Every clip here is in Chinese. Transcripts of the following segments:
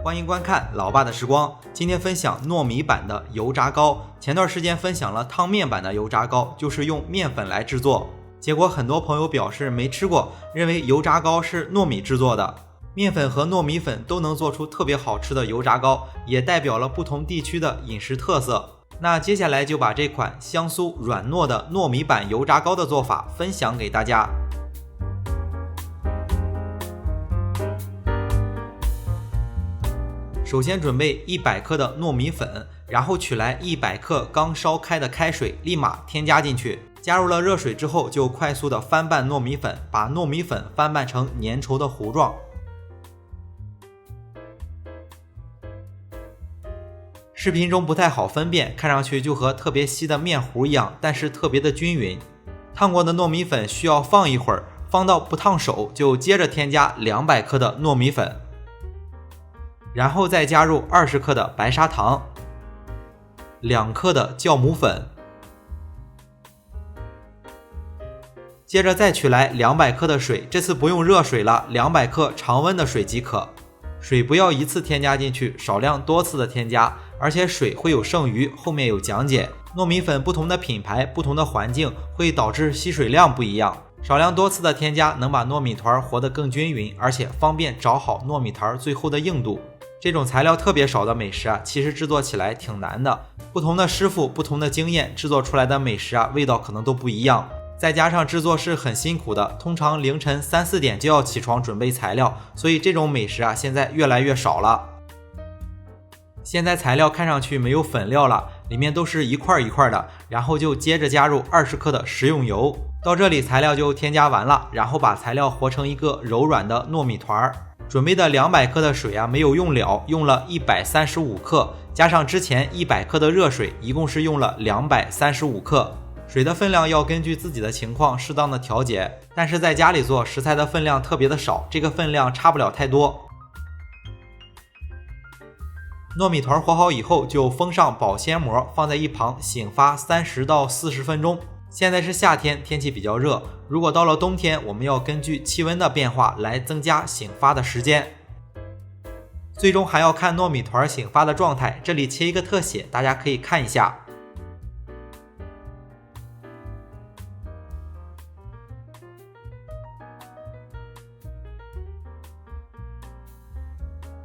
欢迎观看老爸的时光。今天分享糯米版的油炸糕。前段时间分享了汤面版的油炸糕，就是用面粉来制作。结果很多朋友表示没吃过，认为油炸糕是糯米制作的。面粉和糯米粉都能做出特别好吃的油炸糕，也代表了不同地区的饮食特色。那接下来就把这款香酥软糯的糯米版油炸糕的做法分享给大家。首先准备100克的糯米粉，然后取来100克刚烧开的开水，立马添加进去。加入了热水之后，就快速的翻拌糯米粉，把糯米粉翻拌成粘稠的糊状。视频中不太好分辨，看上去就和特别稀的面糊一样，但是特别的均匀。烫过的糯米粉需要放一会儿，放到不烫手，就接着添加200克的糯米粉，然后再加入20克的白砂糖、2克的酵母粉，接着再取来200克的水，这次不用热水了，200克常温的水即可。水不要一次添加进去，少量多次的添加，而且水会有剩余，后面有讲解。糯米粉不同的品牌、不同的环境会导致吸水量不一样，少量多次的添加能把糯米团和得更均匀，而且方便找好糯米团最后的硬度。这种材料特别少的美食其实制作起来挺难的，不同的师傅、不同的经验制作出来的美食味道可能都不一样。再加上制作是很辛苦的，通常凌晨3、4点就要起床准备材料，所以这种美食现在越来越少了。现在材料看上去没有粉料了，里面都是一块一块的，然后就接着加入20克的食用油。到这里材料就添加完了，然后把材料和成一个柔软的糯米团。准备的200克的水没有用了，用了135克，加上之前100克的热水，一共是用了235克。水的分量要根据自己的情况适当的调节，但是在家里做食材的分量特别的少，这个分量差不了太多。糯米团和好以后，就封上保鲜膜，放在一旁醒发30到40分钟。现在是夏天，天气比较热，如果到了冬天，我们要根据气温的变化来增加醒发的时间。最终还要看糯米团醒发的状态，这里切一个特写，大家可以看一下。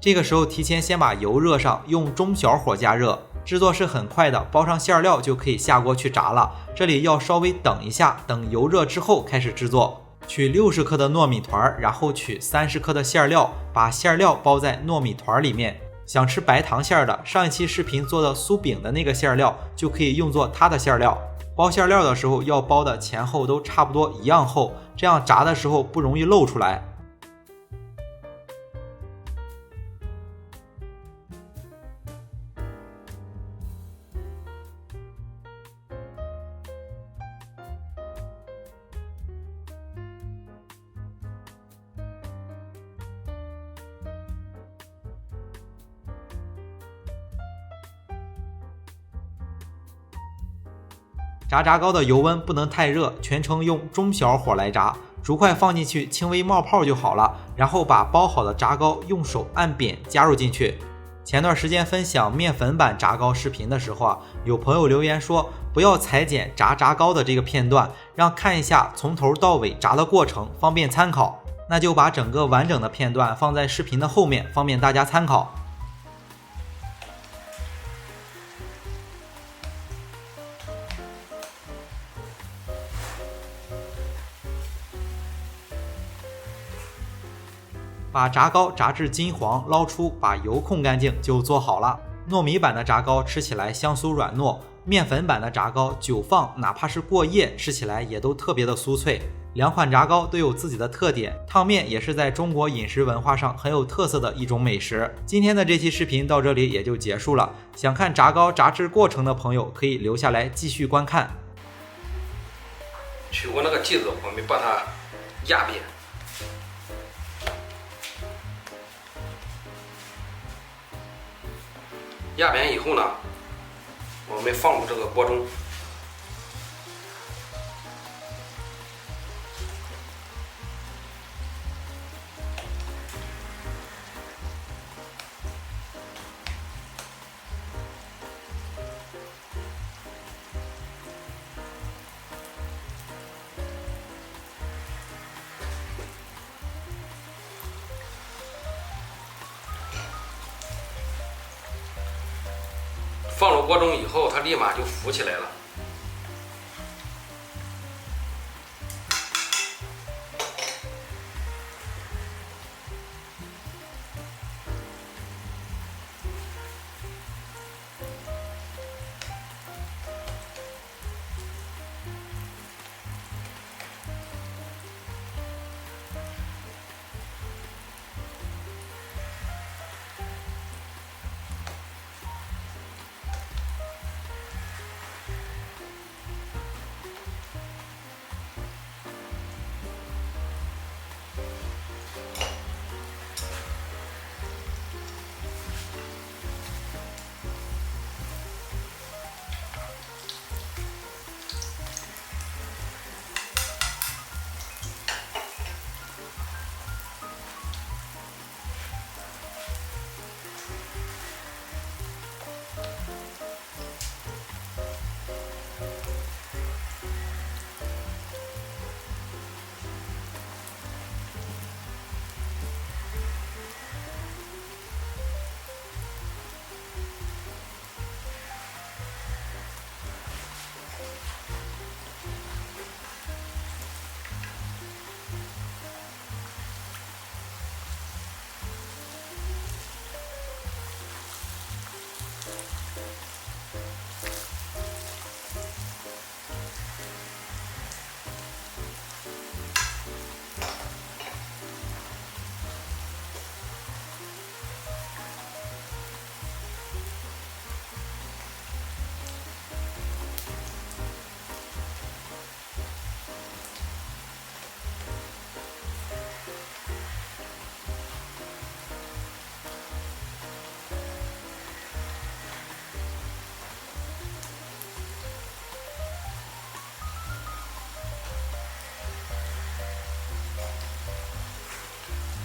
这个时候提前先把油热上，用中小火加热，制作是很快的，包上馅料就可以下锅去炸了。这里要稍微等一下，等油热之后开始制作。取60克的糯米团，然后取30克的馅料，把馅料包在糯米团里面。想吃白糖馅的，上一期视频做的酥饼的那个馅料就可以用作它的馅料。包馅料的时候要包的前后都差不多一样厚，这样炸的时候不容易露出来。炸糕的油温不能太热，全程用中小火来炸，竹块放进去轻微冒泡就好了，然后把包好的炸糕用手按扁加入进去。前段时间分享面粉版炸糕视频的时候有朋友留言说不要裁剪炸糕的这个片段，让看一下从头到尾炸的过程，方便参考。那就把整个完整的片段放在视频的后面，方便大家参考。把炸糕炸至金黄，捞出，把油控干净就做好了。糯米版的炸糕吃起来香酥软糯，面粉版的炸糕久放哪怕是过夜，吃起来也都特别的酥脆。两款炸糕都有自己的特点，烫面也是在中国饮食文化上很有特色的一种美食。今天的这期视频到这里也就结束了，想看炸糕炸制过程的朋友可以留下来继续观看。取过那个剂子，我们把它压扁。压扁以后呢，我们放入这个锅中。放入锅中以后，它立马就浮起来了。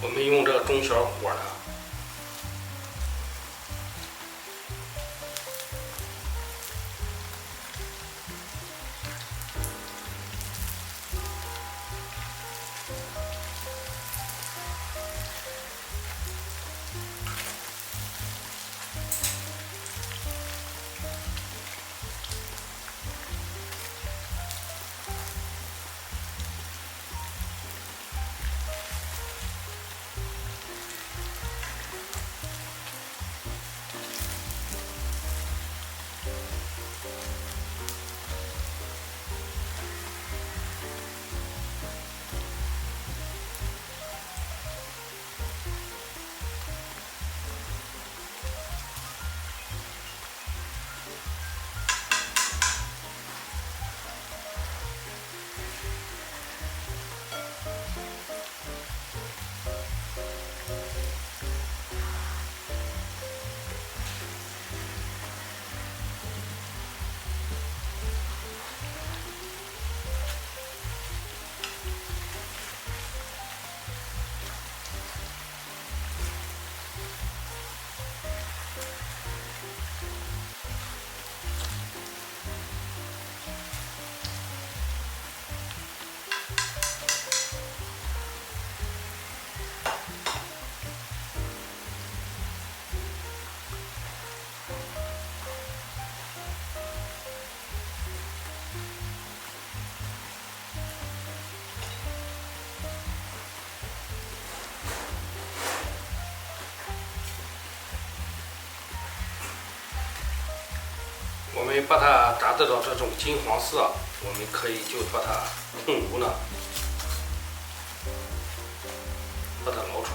我们用这个中小火呢，我们把它炸得到这种金黄色，我们可以就把它控炉呢，把它捞出。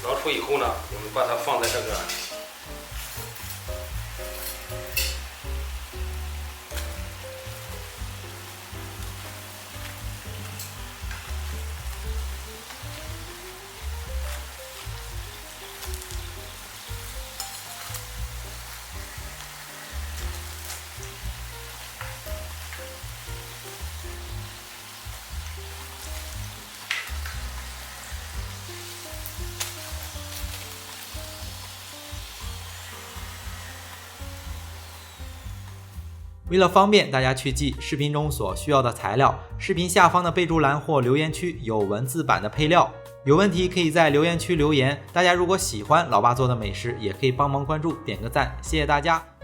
捞出以后呢，我们把它放在这个为了方便大家去记视频中所需要的材料，视频下方的备注栏或留言区有文字版的配料。有问题可以在留言区留言。大家如果喜欢老爸做的美食，也可以帮忙关注点个赞，谢谢大家。